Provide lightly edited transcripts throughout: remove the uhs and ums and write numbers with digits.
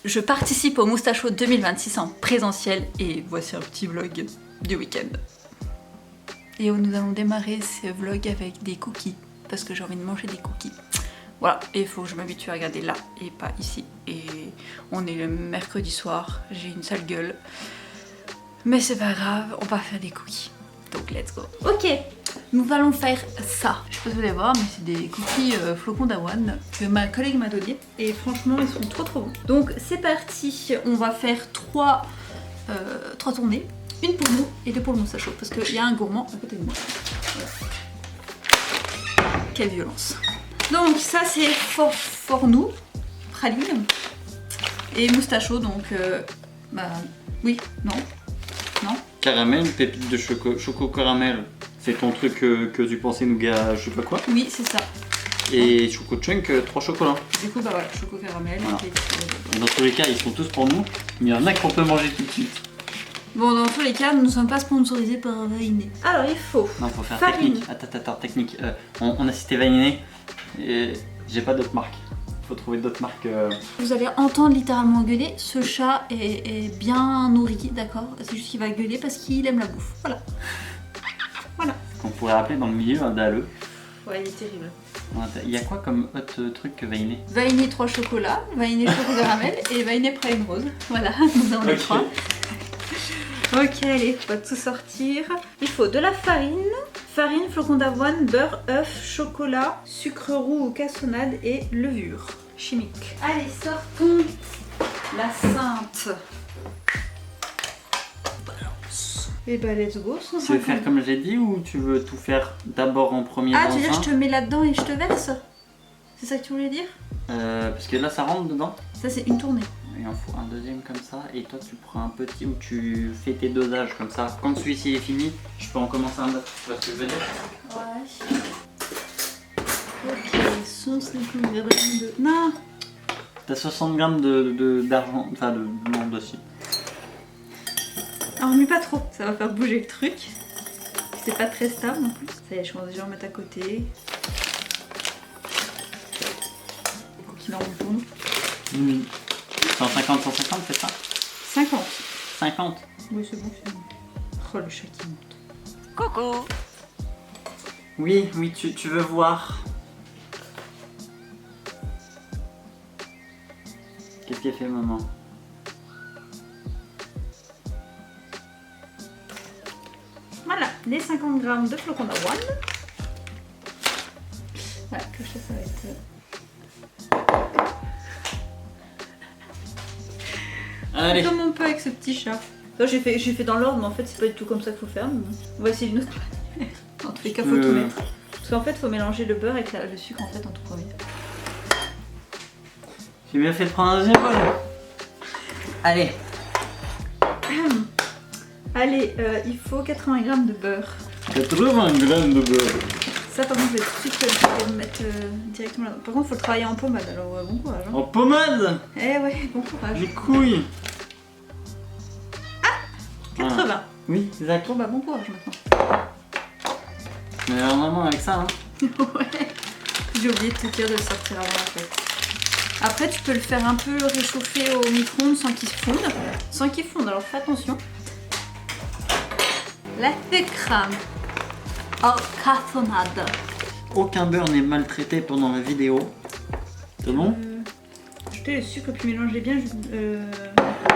Je participe au Moustacho 2026 en présentiel et voici un petit vlog du week-end. Et nous allons démarrer ce vlog avec des cookies parce que j'ai envie de manger des cookies. Voilà, et il faut que je m'habitue à regarder là et pas ici. Et on est le mercredi soir, j'ai une sale gueule. Mais c'est pas grave, on va faire des cookies. Donc let's go. Ok, nous allons faire ça. Je sais pas si vous allez voir, mais c'est des cookies flocons d'avoine que ma collègue m'a donné. Et franchement, ils sont trop bons. Donc c'est parti, on va faire trois tournées. Une pour nous et deux pour le Moustacho. Parce qu'il y a un gourmand à côté de moi. Voilà. Quelle violence. Donc ça c'est for nous, praline. Et Moustacho, donc bah oui, non. Non. Caramel, pépite de choco caramel. C'est ton truc que tu pensais nougat, je sais pas quoi. Oui, c'est ça. Et choco chunk, 3 chocolats. Du coup, bah voilà, choco caramel. Voilà. Dans tous les cas, ils sont tous pour nous. Il y en a qu'on peut manger tout de suite. Bon, dans tous les cas, nous ne sommes pas sponsorisés par Vainé. Alors, il faut. Non, faut faire farine. technique. Attends, technique. On a cité Vainé. Et j'ai pas d'autres marques. Faut trouver d'autres marques. Vous allez entendre littéralement gueuler. Ce chat est bien nourri, d'accord? C'est juste qu'il va gueuler parce qu'il aime la bouffe. Voilà. Voilà. Qu'on pourrait appeler dans le milieu un dalleux. Ouais, il est terrible. Il y a quoi comme autre truc que Vainé? Vainé 3 chocolats, Vainé choco caramel et Vainé prime rose. Voilà, nous avons les trois. Ok, allez, on va tout sortir. Il faut de la farine, flocons d'avoine, beurre, œuf, chocolat, sucre roux ou cassonade et levure chimique. Allez, sortons la sainte. Balance. Et bah, let's go. Tu veux faire comme j'ai dit ou tu veux tout faire d'abord en premier? Ah, tu veux dire je te mets là-dedans et je te verse? C'est ça que tu voulais dire? Parce que là, ça rentre dedans. Ça, c'est une tournée. Il en faut un deuxième comme ça, et toi tu prends un petit où tu fais tes dosages comme ça. Quand celui-ci est fini, je peux en commencer un autre. Tu vois ce que je veux dire? Ouais. Ok, 150 grammes de... Non. T'as 60 grammes d'argent, enfin non, d'acier. Alors, remue pas trop, ça va faire bouger le truc. C'est pas très stable en plus. Ça y est, je commence déjà à en mettre à côté. Faut qu'il en retourne. 150, c'est ça? 50. 50. Oui, c'est bon, c'est bon. Oh, le chat qui monte. Coucou. Oui, tu veux voir. Qu'est-ce qu'elle fait, maman? Voilà, les 50 grammes de flocons d'avoine. Voilà, que ça va être... Allez. Comme on peut avec ce petit chat. J'ai fait dans l'ordre, mais en fait, c'est pas du tout comme ça qu'il faut faire. Mais on va essayer d'une autre manière. En tous les cas, faut tout mettre. Parce qu'en fait, faut mélanger le beurre avec le sucre en fait en tout premier. J'ai bien fait de prendre un deuxième bol. Allez. Allez, il faut 80 grammes de beurre. 80 grammes de beurre. Ça, par contre, je vais tout de suite le mettre directement là. Par contre, faut le travailler en pommade, alors bon courage. Hein. En pommade? Eh ouais, bon courage. Les couilles. 80. Ah. Oui, exact. Bon bah bon courage maintenant. Mais normalement avec ça, hein. Ouais. J'ai oublié de te dire de le sortir avant la fête. Après, tu peux le faire un peu réchauffer au micro-ondes sans qu'il se fonde. Sans qu'il fonde, alors fais attention. La sucre. Oh, cassonade. Aucun beurre n'est maltraité pendant la vidéo. C'est bon? Ajoutez le sucre puis mélangez bien.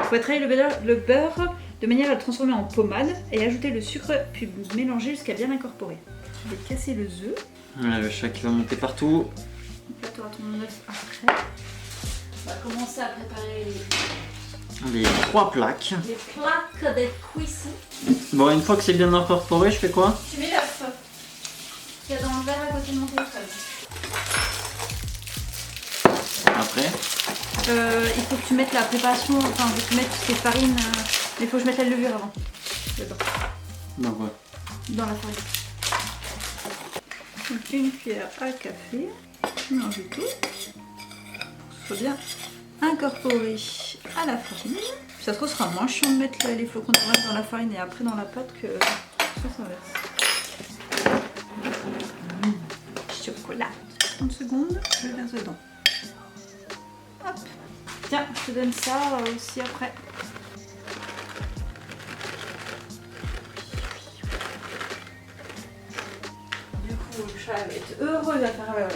Faut travailler le beurre de manière à le transformer en pommade et ajouter le sucre puis mélanger jusqu'à bien l'incorporer. Je vais casser le œuf. Voilà, le chat qui va monter partout. Là, tu auras ton œuf après. On va commencer à préparer Les 3 plaques. les plaques de cuisson. Bon, une fois que c'est bien incorporé, je fais quoi? Tu mets l'œuf qu'il y a dans le verre à côté de mon téléphone. Après? Il faut que tu mettes la préparation, enfin, il faut que tu mettes toutes les farines, mais il faut que je mette la levure avant. Dedans. Donc ouais. Dans la farine. Donc une cuillère à café. Mélanger tout. Pour que ce soit bien incorporé à la farine. Ça se trouve, ce sera moins chiant de mettre les flocons d'avoine dans la farine et après dans la pâte que ça s'inverse. Chocolat. 30 secondes, je le verse dedans. Hop. Tiens, je te donne ça aussi après. Du coup, le chat va être heureux de faire le...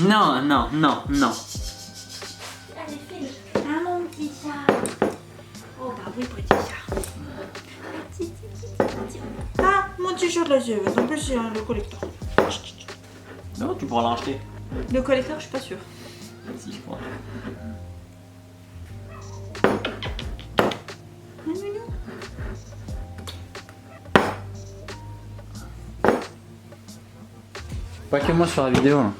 Non, non, non, non. Allez, file. Ah, mon petit chat. Oh, bah oui, petit chat. Ah, mon t-shirt là, j'ai en plus c'est le collecteur. Non, tu pourras l'acheter. Le collecteur, je suis pas sûre. Si, je crois. Pas que moi sur la vidéo. Là.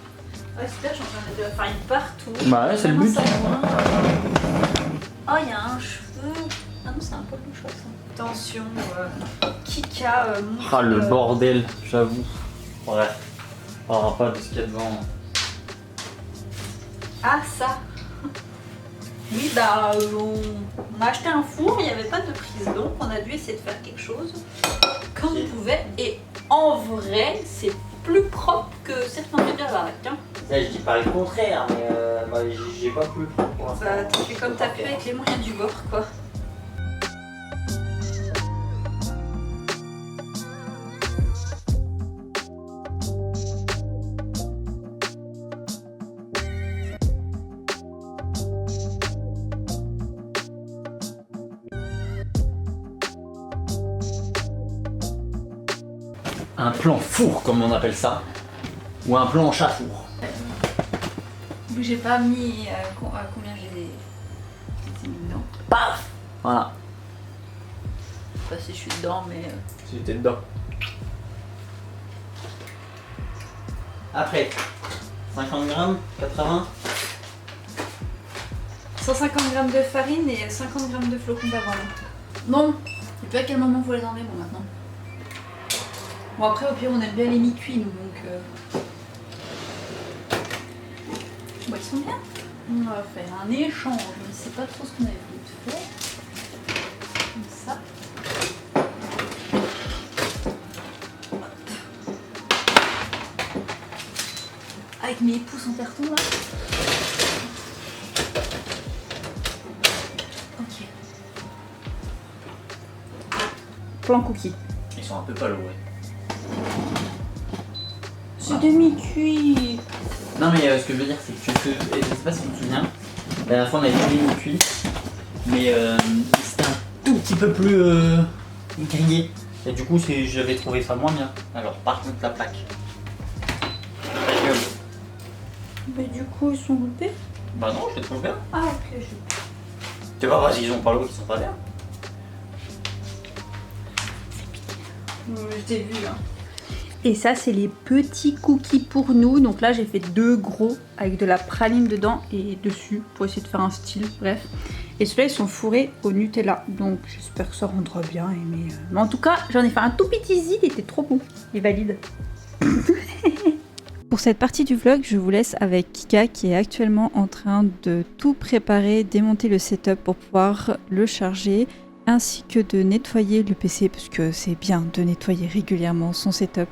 Ouais, super, je suis en train de mettre de la farine partout. Bah ouais, c'est le but. Oh, il y a un cheveu. Ah non, c'est un peu plus chouette ça. Attention, Kika montre. Ah, le bordel, j'avoue. Bref, on parlera pas de ce qu'il y a devant. Ah, ça. Oui, bah, on a acheté un four, il n'y avait pas de prise, donc on a dû essayer de faire quelque chose comme on pouvait. Et en vrai, c'est plus propre que certains trucs de la baraque. Hein. Ça, je dis pas le contraire, mais bah, j'ai pas plus propre pour l'instant. Bah, tu fais comme t'as pu avec les moyens du bord, quoi. Un plan four, comme on appelle ça. Ou un plan chat four. J'ai pas mis combien j'ai mis dedans. Paf. Voilà. Je sais pas si je suis dedans, mais. Si j'étais dedans. Après, 50 grammes, 80. 150 g de farine et 50 g de flocons d'avoine. Bon, et puis à quel moment faut les enlever bon maintenant. Bon après au pire on aime bien les mi-cuits nous donc bon ils sont bien. On va faire un échange, je ne sais pas trop ce qu'on avait voulu faire. Comme ça. Hop. Avec mes pouces en carton là. Ok. Plan cookie. Ils sont un peu palos, ouais. C'est demi-cuit. Non mais ce que je veux dire c'est que je sais pas si tu te souviens, la dernière fois on avait fait une cuit, mais c'était un tout petit peu plus grillé. Et du coup j'avais trouvé ça moins bien. Alors par contre la plaque. Mais du coup ils sont loupés. Bah non, je les trouve bien. Ah ok, Tu vois parce qu'ils ont pas l'eau qu'ils sont pas bien. je t'ai vu hein. Et ça c'est les petits cookies pour nous. Donc là j'ai fait 2 gros avec de la praline dedans et dessus pour essayer de faire un style, bref. Et ceux-là ils sont fourrés au Nutella. Donc j'espère que ça rendra bien. Mais en tout cas j'en ai fait un tout petit zid, il était trop bon. Il est valide. Pour cette partie du vlog, je vous laisse avec Kika qui est actuellement en train de tout préparer, démonter le setup pour pouvoir le charger, ainsi que de nettoyer le PC parce que c'est bien de nettoyer régulièrement son setup.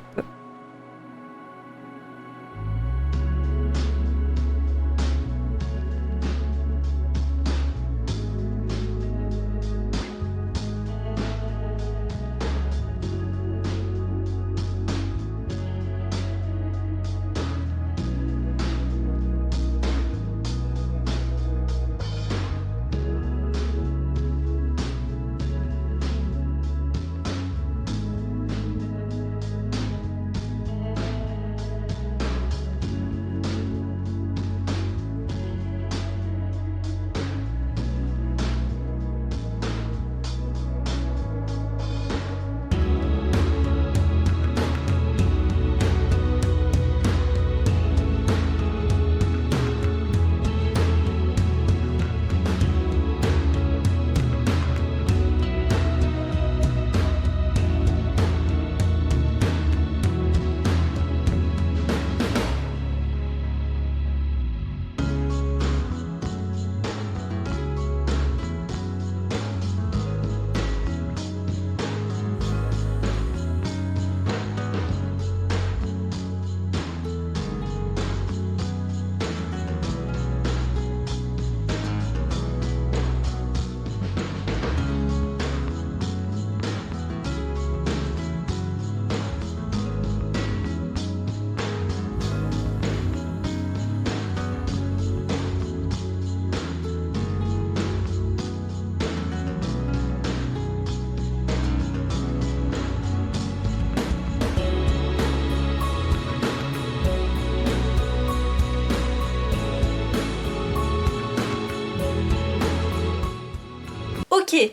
Ok,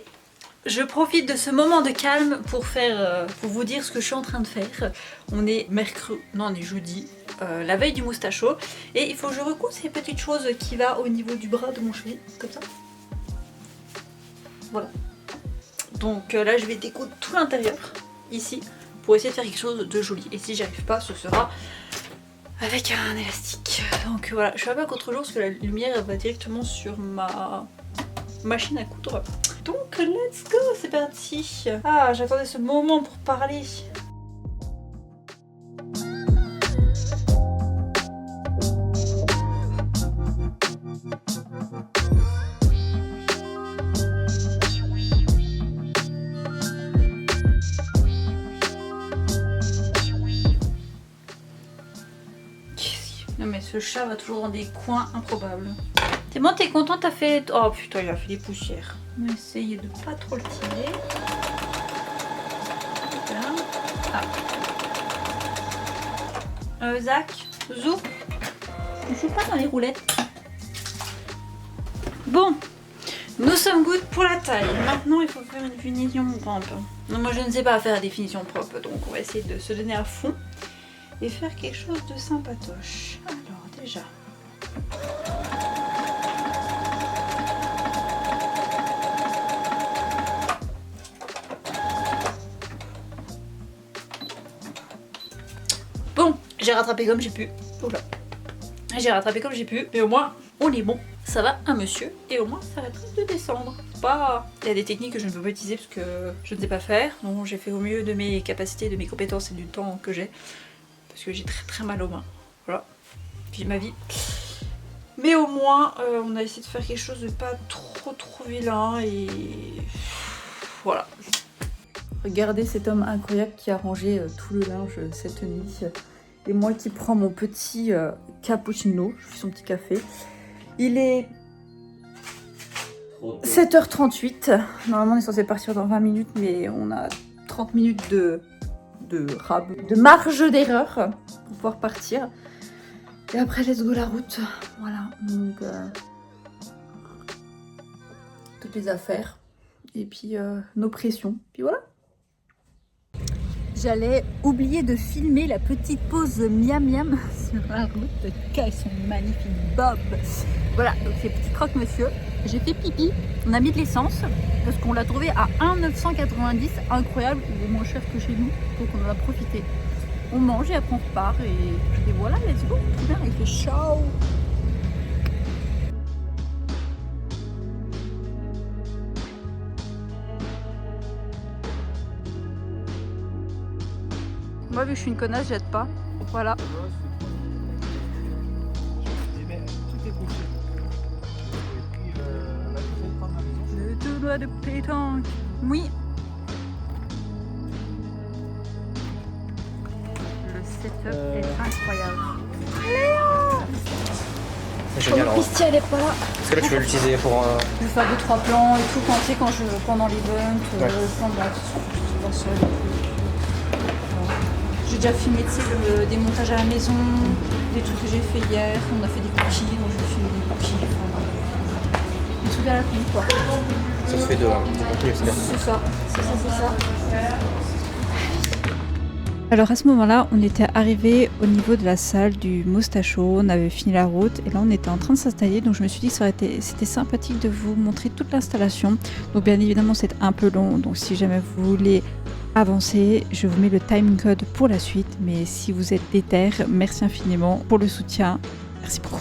je profite de ce moment de calme pour vous dire ce que je suis en train de faire. On est mercredi, non on est jeudi, la veille du moustacho, et il faut que je recouse ces petites choses qui va au niveau du bras de mon cheville, comme ça. Voilà. Donc là je vais découdre tout l'intérieur, ici, pour essayer de faire quelque chose de joli. Et si j'y arrive pas, ce sera avec un élastique. Donc voilà, je fais pas qu'autre jour parce que la lumière va directement sur ma machine à coudre. Donc let's go, c'est parti. Ah, j'attendais ce moment pour parler. Non mais ce chat va toujours dans des coins improbables. C'est bon, t'es content, t'as fait... Oh putain, il a fait des poussières. On va essayer de pas trop le tirer. Voilà. Ah. Zach, Zou, je joue pas dans les roulettes. Bon, nous sommes good pour la taille. Maintenant, il faut faire une finition propre. Non, moi je ne sais pas faire la définition propre, donc on va essayer de se donner à fond et faire quelque chose de sympatoche. Alors déjà... Bon, j'ai rattrapé comme j'ai pu. Oula. J'ai rattrapé comme j'ai pu, mais au moins on est bon. Ça va un monsieur, et au moins ça arrête de descendre. Pas... Il y a des techniques que je ne peux pas utiliser parce que je ne sais pas faire. Donc j'ai fait au mieux de mes capacités, de mes compétences et du temps que j'ai. Parce que j'ai très mal aux mains. Voilà. Puis ma vie. Mais au moins, on a essayé de faire quelque chose de pas trop vilain et... Voilà. Regardez cet homme incroyable qui a rangé tout le linge cette nuit. Et moi qui prends mon petit cappuccino, je fais son petit café. Il est 7h38. Normalement on est censé partir dans 20 minutes, mais on a 30 minutes de marge d'erreur pour pouvoir partir. Et après let's go la route. Voilà, donc toutes les affaires. Et puis nos pressions. Puis voilà. J'allais oublier de filmer la petite pause miam miam sur la route. Quels sont magnifiques bob. Voilà, donc c'est petit croque-monsieur. J'ai fait pipi, on a mis de l'essence parce qu'on l'a trouvé à 1,990, incroyable, il est moins cher que chez nous, donc on en a profité. On mange et après on repart et voilà, let's go, tout bien, il fait chaud. Moi vu que je suis une connasse, j'aide pas, voilà. De pétanque. Oui. Le setup est incroyable. Léo, c'est génial. Christy, elle est pas là. Est-ce que là tu veux l'utiliser pour... Je vais faire 2-3 plans et tout quand pendant l'event, ouais. Plan dans seul. J'ai déjà filmé des montages à la maison, des trucs que j'ai fait hier. On a fait des cookies, donc j'ai filmé des cookies. Des trucs à la con quoi. Ça se fait de contenu, c'est bien. C'est ça, c'est ça. Alors à ce moment-là, on était arrivé au niveau de la salle du Moustacho, on avait fini la route et là on était en train de s'installer, donc je me suis dit que c'était sympathique de vous montrer toute l'installation. Donc bien évidemment c'est un peu long, donc si jamais vous voulez avancer, je vous mets le time code pour la suite, mais si vous êtes déter, merci infiniment pour le soutien, merci beaucoup.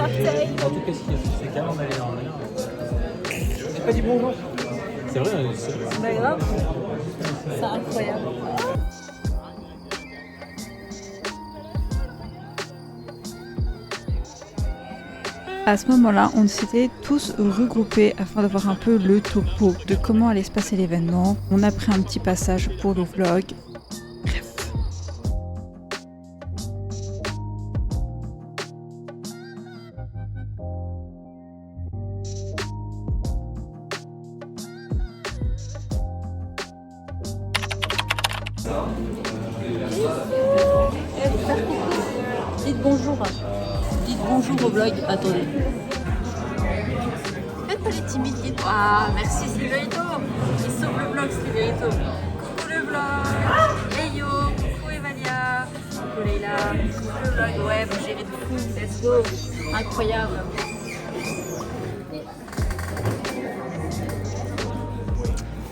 En tout cas, c'est calme, on allait dans rien. J'ai pas dit bonjour. C'est vrai, C'est pas grave. C'est incroyable. À ce moment-là, on s'était tous regroupés afin d'avoir un peu le topo de comment allait se passer l'événement. On a pris un petit passage pour le vlog. Bref. Dites bonjour. Dites bonjour au vlog. Attendez. Faites pas les timides. Ah, merci Sylvaito. Il sauve le vlog, Sylvaito. Coucou le vlog. Hey yo. Coucou Evalia. Coucou Leïla. Coucou le vlog. Ouais, vous gérez de fou. Let's go. Incroyable.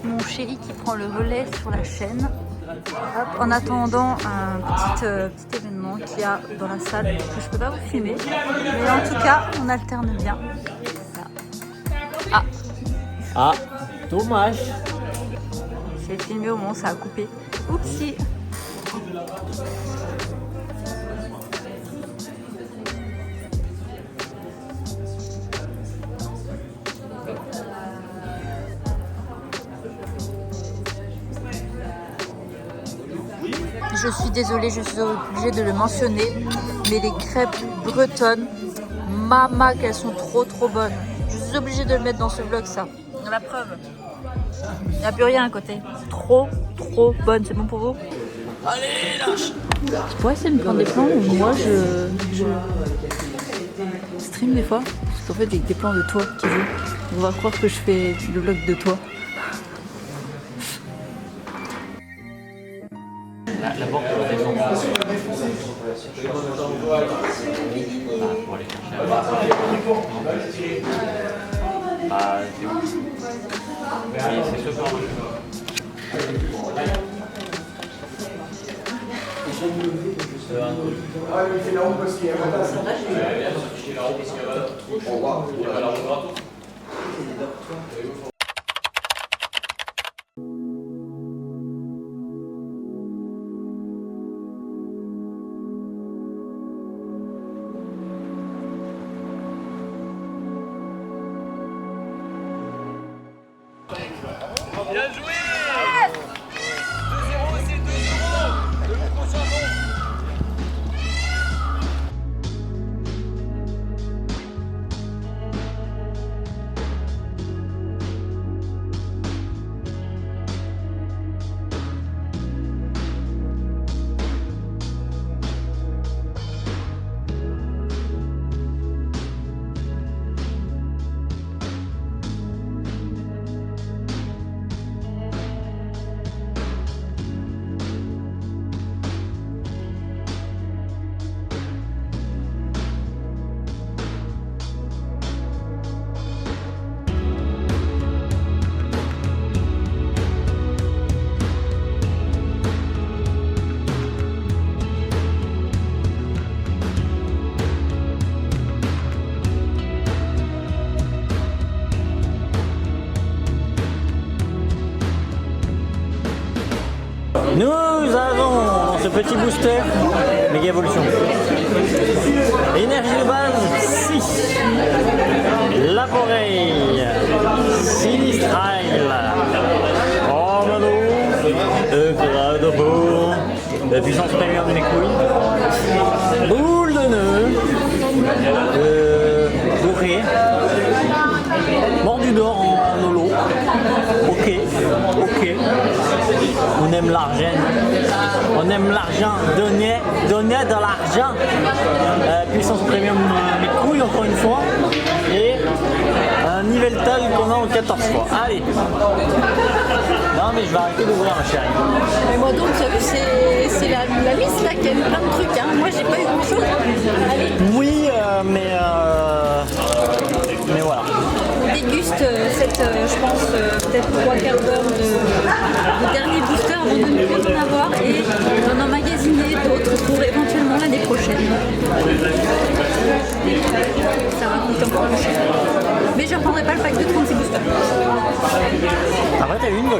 Mon chéri qui prend le relais sur la chaîne. Hop, en attendant un petit événement qu'il y a dans la salle que je peux pas vous filmer, mais en tout cas on alterne bien. Ah, dommage. J'ai filmé au moment où ça a coupé. Oupsie. Je suis désolée, je suis obligée de le mentionner, mais les crêpes bretonnes, mama qu'elles sont trop bonnes. Je suis obligée de le mettre dans ce vlog, ça. La preuve. Il n'y a plus rien à côté. Trop bonne. C'est bon pour vous? Allez, lâche. Tu pourrais essayer de me prendre des plans ou moi je stream des fois? Parce qu'en fait j'ai des plans de toi qui jouent. On va croire que je fais le vlog de toi. La porte est descendue. Pour aller chercher. Ah, c'est où? C'est ce soir. Il fait la roue parce qu'il y a pas d'as. Bien joué. 2-0, c'est 2-0. Le prochain bon. Nous avons dans ce petit booster méga évolution. Énergie de base 6. Laboreille. Sinistral. Ormano. Gradabour. La puissance premium de mes couilles. Boule de nœud. Doré. Mordu d'or en holo. Ok. On aime l'argent. On aime l'argent. Donnez de l'argent. Puissance premium mes couilles encore une fois. Et un Niveltal qu'on a en 14 fois. Allez. Non mais je vais arrêter d'ouvrir ma chérie. Mais moi donc, tu as vu, c'est la liste là qui a eu plein de trucs. Hein. Moi j'ai pas eu grand chose. Allez. Oui, mais voilà. On déguste cette, je pense, peut-être 3/4 d'heure de dernier booster avant de ne plus en avoir et d'en emmagasiner d'autres pour éventuellement l'année prochaine.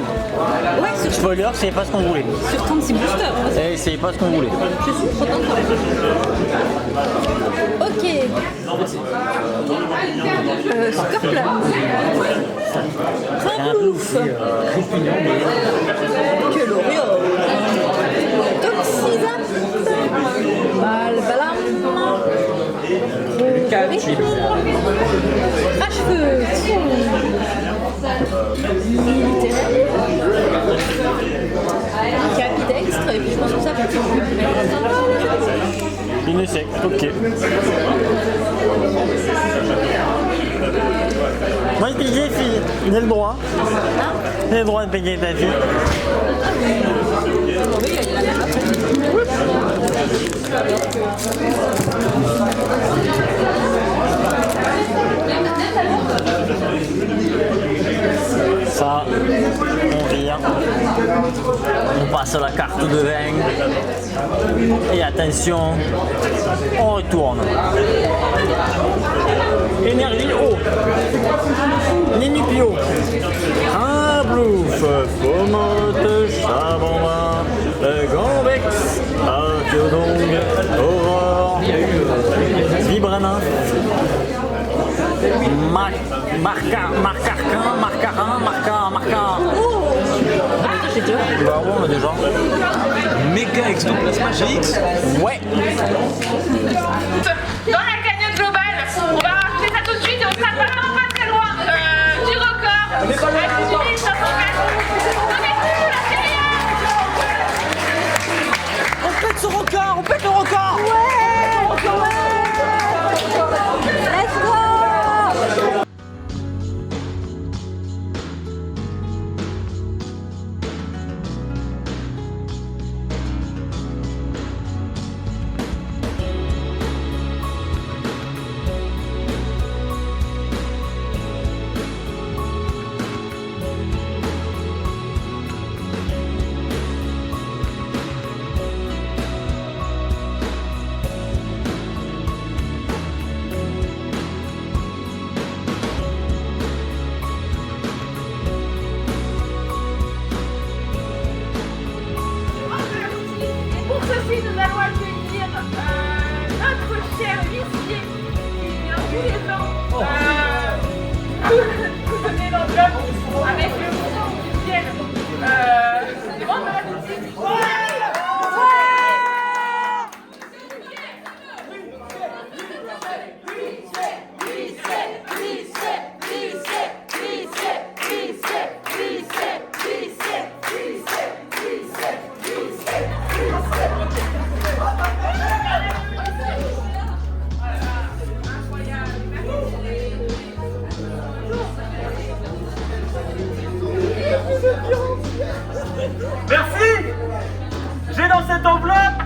bol. Ouais, sur, Spoiler, c'est pas ce qu'on voulait. sur 36 boosters. Et c'est pas ce qu'on voulait. Je suis trop contente. Ok. Scorpion. Rimblouf. Que l'Oreo. Toxizap. Balbalam. Crache-feu. Militaire. Capidextre. Et puis je pense que ça peut être plus. Une sec, ok. Moi, je paye fille. J'ai le droit. J'ai le droit de payer ta fille. Ça, on vire. On passe la carte de vin. Et attention, on retourne. Énergie haut. Ninupio. Rimblouf, Pomote, Chabamba, Gambex, Arcodong, Aurore, Vibrana, Marca. Bah ouais, on a déjà. Méga ectoplasma GX. Ouais. Dans la cagnotte globale, on va rajouter ça tout de suite et on sera vraiment pas très loin du record. On est pas loin. On pète ce record, on pète le record. Let's go. Pour ceci, nous allons accueillir notre cher huissier qui vient tous les ans nous donner l'enveloppe avec le montant officiel des ventes de la boutique. Merci. J'ai dans cette enveloppe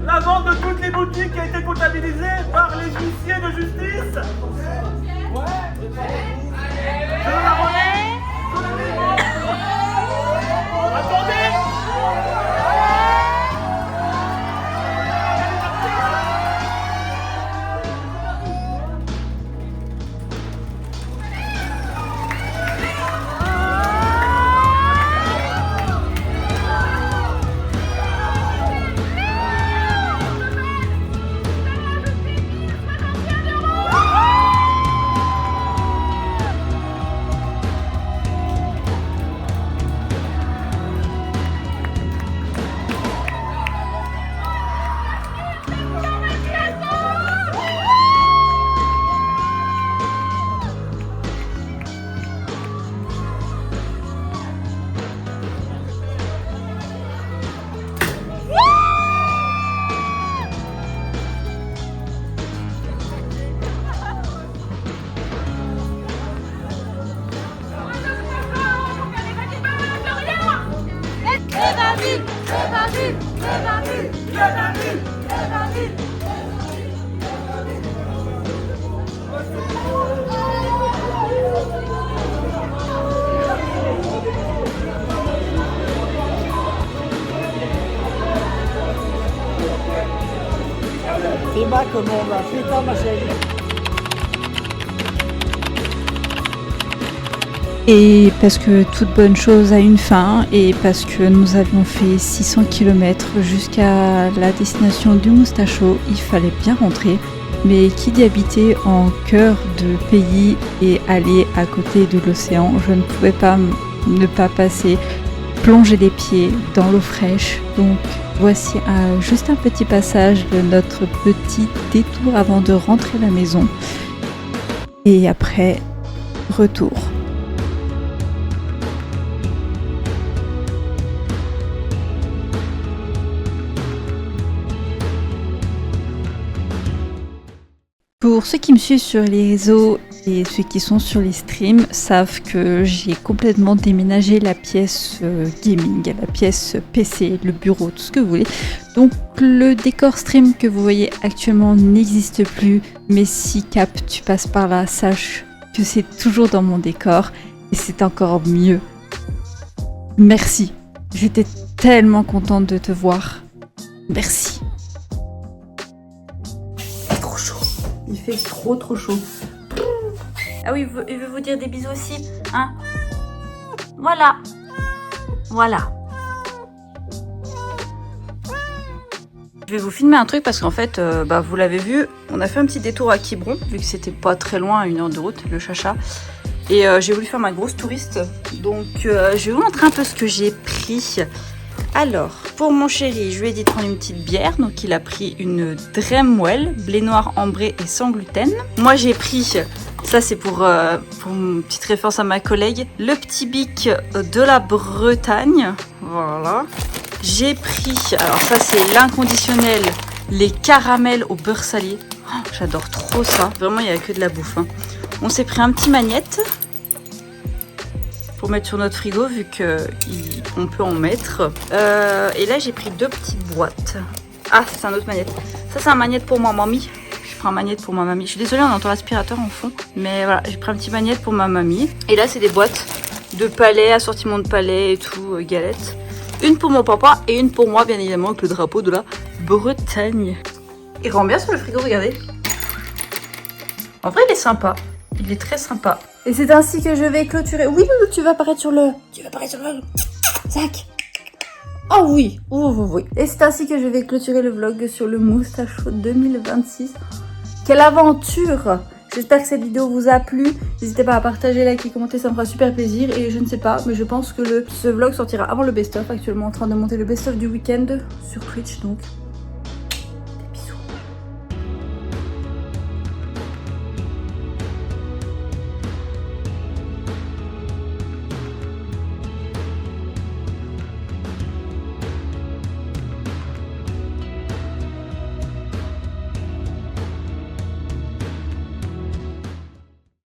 la vente de toutes les boutiques qui a été comptabilisée par les huissiers de justice. Je la remets. Attendez. C'est ma commande, putain ma chérie. Et parce que toute bonne chose a une fin, et parce que nous avions fait 600 km jusqu'à la destination du Moustacho, il fallait bien rentrer. Mais qui dit habiter en cœur de pays et aller à côté de l'océan, je ne pouvais pas ne pas passer, plonger les pieds dans l'eau fraîche. Donc voici juste un petit passage de notre petit détour avant de rentrer à la maison. Et après, retour. Pour ceux qui me suivent sur les réseaux et ceux qui sont sur les streams savent que j'ai complètement déménagé la pièce gaming, la pièce PC, le bureau, tout ce que vous voulez. Donc le décor stream que vous voyez actuellement n'existe plus, mais si Cap tu passes par là, sache que c'est toujours dans mon décor et c'est encore mieux. Merci, j'étais tellement contente de te voir. Merci. Il fait trop chaud. Ah oui, il veut vous dire des bisous aussi, hein? Voilà. Je vais vous filmer un truc parce qu'en fait, vous l'avez vu, on a fait un petit détour à Quiberon, vu que c'était pas très loin, à 1 heure de route, le Chacha. Et j'ai voulu faire ma grosse touriste, donc je vais vous montrer un peu ce que j'ai pris. Alors, pour mon chéri, je lui ai dit de prendre une petite bière, donc il a pris une Dremwell, blé noir ambré et sans gluten. Moi j'ai pris, ça c'est pour une petite référence à ma collègue, le petit bic de la Bretagne, voilà. J'ai pris, alors ça c'est l'inconditionnel, les caramels au beurre salé. Oh, j'adore trop ça, vraiment il n'y a que de la bouffe. Hein. On s'est pris un petit magnette pour mettre sur notre frigo vu qu'on peut en mettre. Et là j'ai pris 2 petites boîtes. Ah, c'est un autre magnette. Ça c'est un magnette pour ma mamie. Je prends un magnette pour ma mamie. Je suis désolée, on entend l'aspirateur en fond. Mais voilà, j'ai pris un petit magnette pour ma mamie. Et là c'est des boîtes de palais, assortiment de palais et tout, galettes. Une pour mon papa et une pour moi bien évidemment avec le drapeau de la Bretagne. Il rend bien sur le frigo, regardez. En vrai il est sympa. Il est très sympa. Et c'est ainsi que je vais clôturer. Oui, Loulou, tu vas apparaître sur le... Zach. Oh oui. Oui. Et c'est ainsi que je vais clôturer le vlog sur le Moustacho 2026. Quelle aventure! J'espère que cette vidéo vous a plu. N'hésitez pas à partager, liker, commenter, ça me fera super plaisir. Et je ne sais pas, mais je pense que ce vlog sortira avant le best-of. Actuellement en train de monter le best-of du week-end sur Twitch, donc